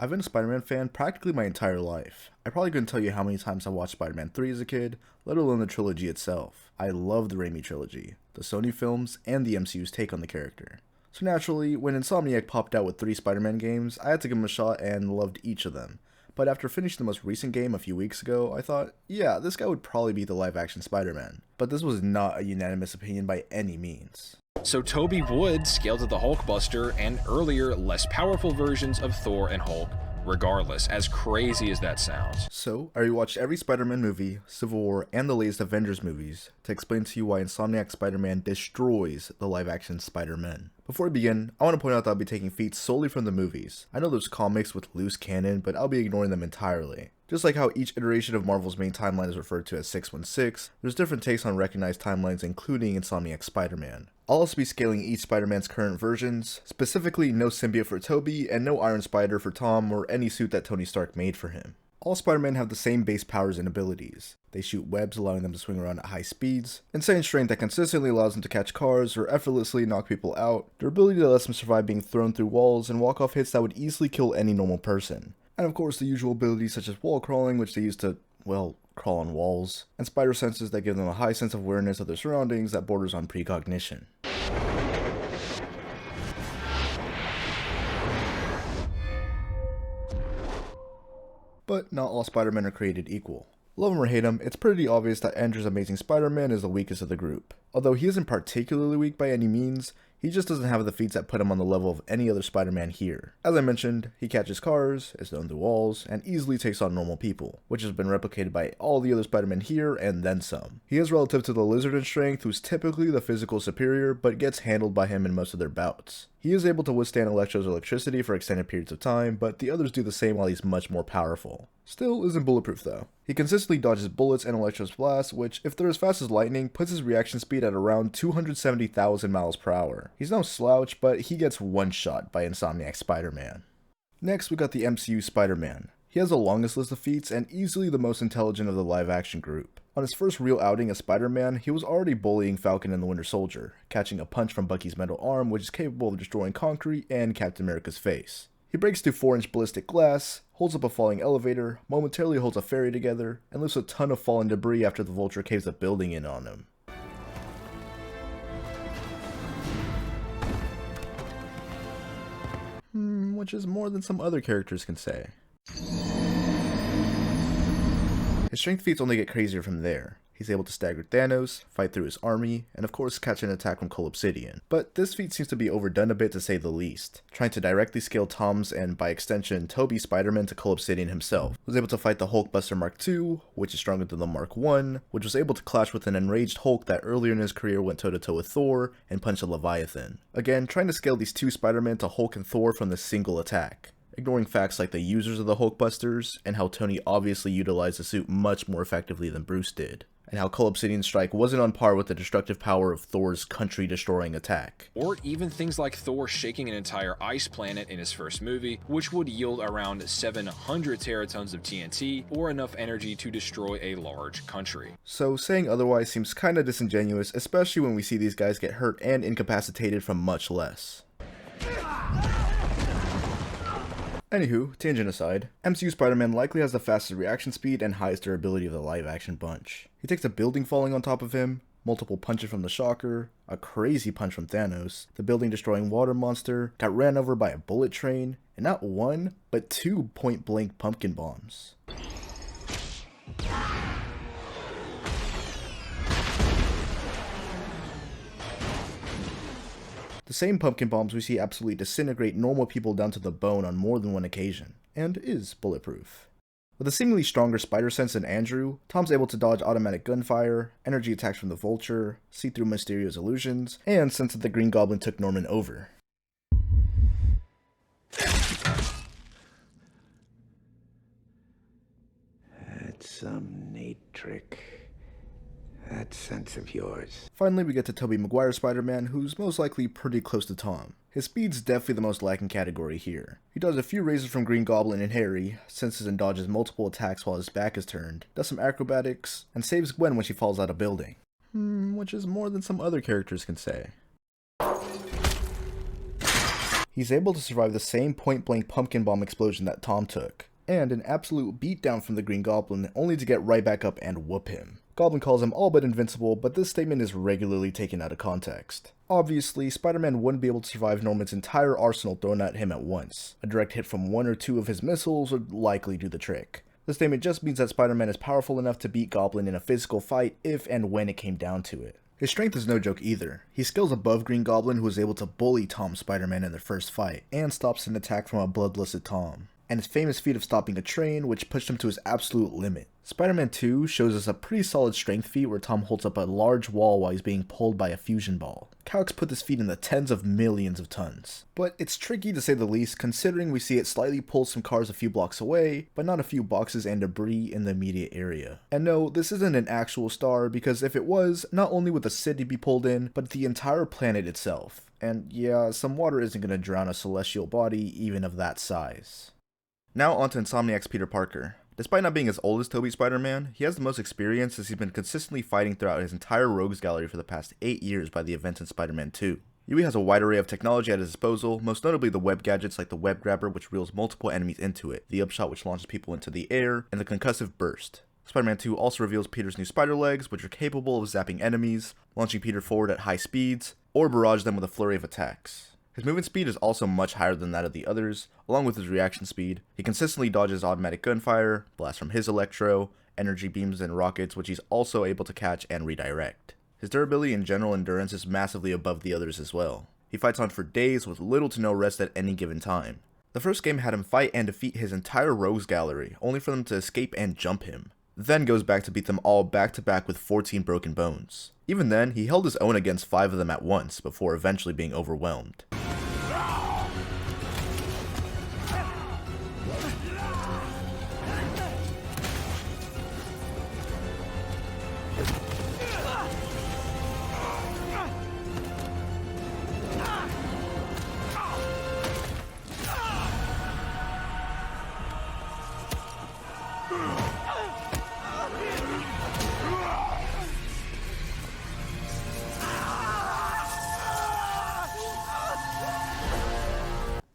I've been a Spider-Man fan practically my entire life. I probably couldn't tell you how many times I watched Spider-Man 3 as a kid, let alone the trilogy itself. I love the Raimi trilogy, the Sony films, and the MCU's take on the character. So naturally, when Insomniac popped out with 3 Spider-Man games, I had to give them a shot and loved each of them. But after finishing the most recent game a few weeks ago, I thought, yeah, this guy would probably be the live-action Spider-Man. But this was not a unanimous opinion by any means. So Toby would scale to the Hulkbuster and earlier, less powerful versions of Thor and Hulk, regardless, as crazy as that sounds. So, I rewatched every Spider-Man movie, Civil War, and the latest Avengers movies to explain to you why Insomniac Spider-Man destroys the live-action Spider-Men. Before I begin, I want to point out that I'll be taking feats solely from the movies. I know there's comics with loose canon, but I'll be ignoring them entirely. Just like how each iteration of Marvel's main timeline is referred to as 616, there's different takes on recognized timelines including Insomniac Spider-Man. I'll also be scaling each Spider-Man's current versions, specifically no symbiote for Tobey and no Iron Spider for Tom or any suit that Tony Stark made for him. All Spider-Men have the same base powers and abilities. They shoot webs allowing them to swing around at high speeds, insane strength that consistently allows them to catch cars or effortlessly knock people out, durability that lets them survive being thrown through walls, and walk-off hits that would easily kill any normal person. And of course the usual abilities such as wall crawling, which they use to, well, crawl on walls, and spider senses that give them a high sense of awareness of their surroundings that borders on precognition. But not all Spider-Men are created equal. Love him or hate him, it's pretty obvious that Andrew's Amazing Spider-Man is the weakest of the group. Although he isn't particularly weak by any means, he just doesn't have the feats that put him on the level of any other Spider-Man here. As I mentioned, he catches cars, is thrown through walls, and easily takes on normal people, which has been replicated by all the other Spider-Men here and then some. He is relative to the Lizard in strength, who's typically the physical superior, but gets handled by him in most of their bouts. He is able to withstand Electro's electricity for extended periods of time, but the others do the same while he's much more powerful. Still isn't bulletproof though. He consistently dodges bullets and Electro's blasts, which, if they're as fast as lightning, puts his reaction speed at around 270,000 miles per hour. He's no slouch, but he gets one-shot by Insomniac Spider-Man. Next, we got the MCU Spider-Man. He has the longest list of feats and easily the most intelligent of the live-action group. On his first real outing as Spider-Man, he was already bullying Falcon and the Winter Soldier, catching a punch from Bucky's metal arm which is capable of destroying concrete and Captain America's face. He breaks through 4-inch ballistic glass, holds up a falling elevator, momentarily holds a ferry together, and lifts a ton of fallen debris after the Vulture caves a building in on him. Which is more than some other characters can say. His strength feats only get crazier from there. He's able to stagger Thanos, fight through his army, and of course catch an attack from Cole Obsidian. But this feat seems to be overdone a bit to say the least. Trying to directly scale Tom's and by extension Tobey's Spider-Man to Cole Obsidian himself. Was able to fight the Hulkbuster Mark II, which is stronger than the Mark I, which was able to clash with an enraged Hulk that earlier in his career went toe-to-toe with Thor and punched a Leviathan. Again, trying to scale these two Spider-Men to Hulk and Thor from this single attack. Ignoring facts like the users of the Hulkbusters, and how Tony obviously utilized the suit much more effectively than Bruce did, and how Cole Obsidian's strike wasn't on par with the destructive power of Thor's country-destroying attack. Or even things like Thor shaking an entire ice planet in his first movie, which would yield around 700 teratons of TNT, or enough energy to destroy a large country. So saying otherwise seems kinda disingenuous, especially when we see these guys get hurt and incapacitated from much less. Anywho, tangent aside, MCU Spider-Man likely has the fastest reaction speed and highest durability of the live-action bunch. He takes a building falling on top of him, multiple punches from the Shocker, a crazy punch from Thanos, the building-destroying water monster, got ran over by a bullet train, and not one, but 2 point-blank pumpkin bombs. The same pumpkin bombs we see absolutely disintegrate normal people down to the bone on more than one occasion, and is bulletproof. With a seemingly stronger spider sense than Andrew, Tom's able to dodge automatic gunfire, energy attacks from the Vulture, see through Mysterio's illusions, and sense that the Green Goblin took Norman over. That's some neat trick. That sense of yours. Finally, we get to Tobey Maguire's Spider-Man, who's most likely pretty close to Tom. His speed's definitely the most lacking category here. He does a few raises from Green Goblin and Harry, senses and dodges multiple attacks while his back is turned, does some acrobatics, and saves Gwen when she falls out of a building. Which is more than some other characters can say. He's able to survive the same point-blank pumpkin bomb explosion that Tom took, and an absolute beatdown from the Green Goblin only to get right back up and whoop him. Goblin calls him all but invincible, but this statement is regularly taken out of context. Obviously, Spider-Man wouldn't be able to survive Norman's entire arsenal thrown at him at once. A direct hit from one or two of his missiles would likely do the trick. This statement just means that Spider-Man is powerful enough to beat Goblin in a physical fight if and when it came down to it. His strength is no joke either. He scales above Green Goblin, who was able to bully Tom Spider-Man in their first fight, and stops an attack from a bloodlusted Tom. And his famous feat of stopping a train, which pushed him to his absolute limit. Spider-Man 2 shows us a pretty solid strength feat where Tom holds up a large wall while he's being pulled by a fusion ball. Comics put this feat in the tens of millions of tons. But it's tricky to say the least, considering we see it slightly pull some cars a few blocks away, but not a few boxes and debris in the immediate area. And no, this isn't an actual star, because if it was, not only would the city be pulled in, but the entire planet itself. And yeah, some water isn't going to drown a celestial body even of that size. Now onto Insomniac's Peter Parker. Despite not being as old as Tobey's Spider-Man, he has the most experience as he's been consistently fighting throughout his entire rogues gallery for the past 8 years by the events in Spider-Man 2. Yuri has a wide array of technology at his disposal, most notably the web gadgets like the web grabber which reels multiple enemies into it, the upshot which launches people into the air, and the concussive burst. Spider-Man 2 also reveals Peter's new spider legs, which are capable of zapping enemies, launching Peter forward at high speeds, or barrage them with a flurry of attacks. His movement speed is also much higher than that of the others, along with his reaction speed. He consistently dodges automatic gunfire, blasts from his electro, energy beams and rockets which he's also able to catch and redirect. His durability and general endurance is massively above the others as well. He fights on for days with little to no rest at any given time. The first game had him fight and defeat his entire rogues gallery, only for them to escape and jump him. Then goes back to beat them all back to back with 14 broken bones. Even then, he held his own against 5 of them at once, before eventually being overwhelmed.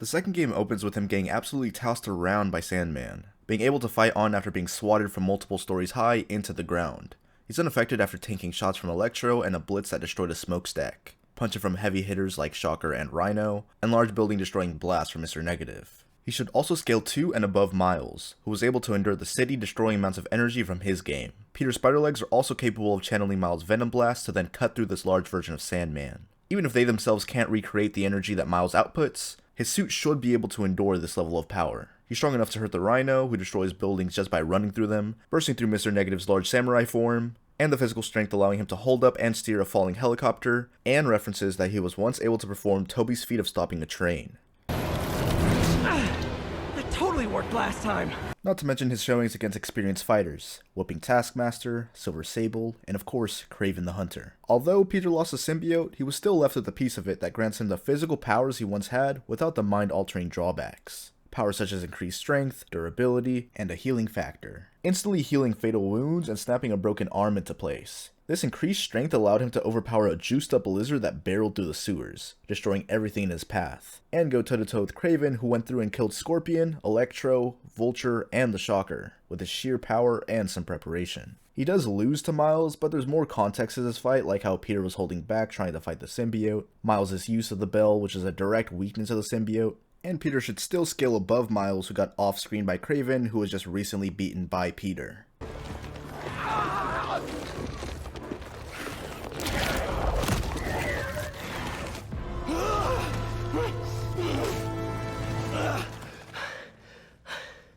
The second game opens with him getting absolutely tossed around by Sandman, being able to fight on after being swatted from multiple stories high into the ground. He's unaffected after tanking shots from Electro and a blitz that destroyed a smokestack, punching from heavy hitters like Shocker and Rhino, and large building destroying blasts from Mr. Negative. He should also scale to and above Miles, who was able to endure the city destroying amounts of energy from his game. Peter's spider legs are also capable of channeling Miles' Venom Blast to then cut through this large version of Sandman. Even if they themselves can't recreate the energy that Miles outputs, his suit should be able to endure this level of power. He's strong enough to hurt the Rhino, who destroys buildings just by running through them, bursting through Mr. Negative's large samurai form, and the physical strength allowing him to hold up and steer a falling helicopter, and references that he was once able to perform Tobey's feat of stopping a train. That totally worked last time! Not to mention his showings against experienced fighters, whooping Taskmaster, Silver Sable, and of course, Kraven the Hunter. Although Peter lost the symbiote, he was still left with a piece of it that grants him the physical powers he once had without the mind-altering drawbacks. Powers such as increased strength, durability, and a healing factor. Instantly healing fatal wounds and snapping a broken arm into place. This increased strength allowed him to overpower a juiced up lizard that barreled through the sewers, destroying everything in his path, and go toe-to-toe with Kraven, who went through and killed Scorpion, Electro, Vulture, and the Shocker, with his sheer power and some preparation. He does lose to Miles, but there's more context to this fight, like how Peter was holding back trying to fight the symbiote, Miles' use of the bell, which is a direct weakness of the symbiote, and Peter should still scale above Miles, who got off-screen by Kraven, who was just recently beaten by Peter.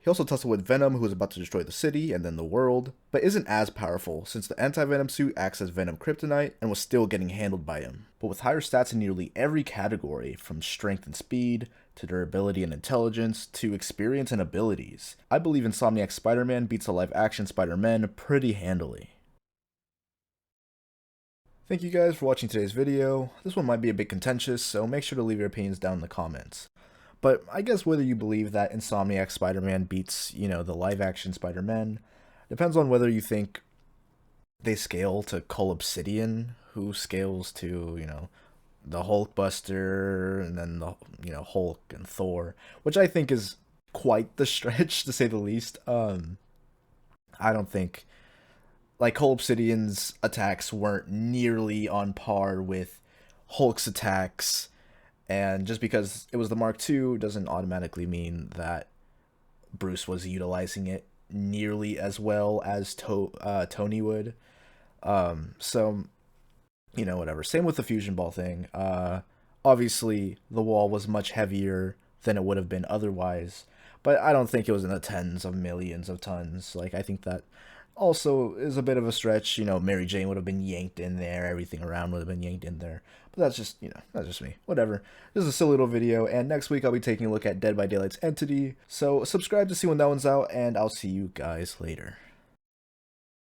He also tussled with Venom, who was about to destroy the city and then the world, but isn't as powerful since the anti-Venom suit acts as Venom Kryptonite and was still getting handled by him. But with higher stats in nearly every category, from strength and speed, to durability and intelligence, to experience and abilities, I believe Insomniac Spider-Man beats the live-action Spider-Men pretty handily. Thank you guys for watching today's video. This one might be a bit contentious, so make sure to leave your opinions down in the comments. But I guess whether you believe that Insomniac Spider-Man beats, the live-action Spider-Men, depends on whether you think they scale to Cull Obsidian, who scales to, the Hulkbuster, and then the Hulk and Thor, which I think is quite the stretch to say the least. I don't think like Cole Obsidian's attacks weren't nearly on par with Hulk's attacks, and just because it was the Mark II doesn't automatically mean that Bruce was utilizing it nearly as well as Tony would. So whatever. Same with the fusion ball thing. Obviously the wall was much heavier than it would have been otherwise, but I don't think it was in the tens of millions of tons. Like, I think that also is a bit of a stretch. Mary Jane would have been yanked in there, everything around would have been yanked in there. But that's just me. Whatever. This is a silly little video, and next week I'll be taking a look at Dead by Daylight's Entity. So subscribe to see when that one's out, and I'll see you guys later.